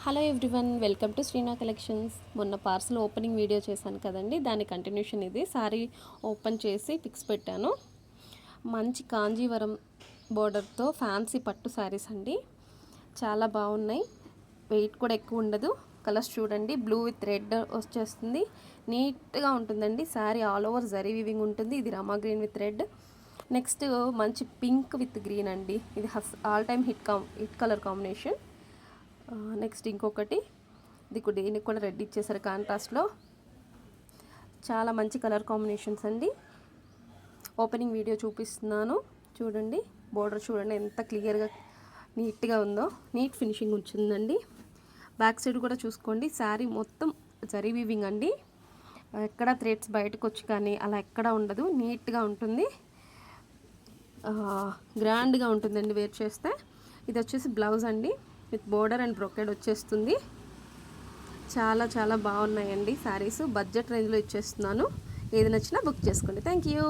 Hello everyone, welcome to Shrina collections. మొన్న parcel opening video చేశాను కదండి, దాని కంటిన్యూషన్ ఇది. సారీ ఓపెన్ చేసి పిక్స్ పెట్టాను. మంచి కాంజీవరం బోర్డర్తో ఫ్యాన్సీ పట్టు శారీస్ అండి, చాలా బాగున్నాయి. వెయిట్ కూడా ఎక్కువ ఉండదు. కలర్స్ చూడండి, బ్లూ విత్ రెడ్ వచ్చేస్తుంది. నీట్గా ఉంటుందండి sari. All over zari weaving ఉంటుంది. ఇది రమా గ్రీన్ విత్ రెడ్. నెక్స్ట్ మంచి పింక్ విత్ గ్రీన్ అండి. ఇది all time hit colour combination. Next ఇంకొకటి, దీనికి కూడా రెడ్ ఇచ్చేసారు కాంట్రాస్ట్లో. చాలా మంచి కలర్ కాంబినేషన్స్ అండి. ఓపెనింగ్ వీడియో చూపిస్తున్నాను చూడండి. బోర్డర్ చూడండి ఎంత క్లియర్గా నీట్గా ఉందో. నీట్ ఫినిషింగ్ వచ్చిందండి. బ్యాక్ సైడ్ కూడా చూసుకోండి. శారీ మొత్తం జరీ వీవింగ్ అండి. ఎక్కడ థ్రెడ్స్ బయటకు వచ్చి కానీ అలా ఎక్కడ ఉండదు. నీట్గా ఉంటుంది, గ్రాండ్గా ఉంటుందండి వేర్ చేస్తే. ఇది వచ్చేసి బ్లౌజ్ అండి, విత్ బోర్డర్ అండ్ బ్రోకెడ్ వచ్చేస్తుంది. చాలా చాలా బాగున్నాయండి శారీస్. బడ్జెట్ రేంజ్లో ఇచ్చేస్తున్నాను. ఏది నచ్చినా బుక్ చేసుకోండి. Thank you.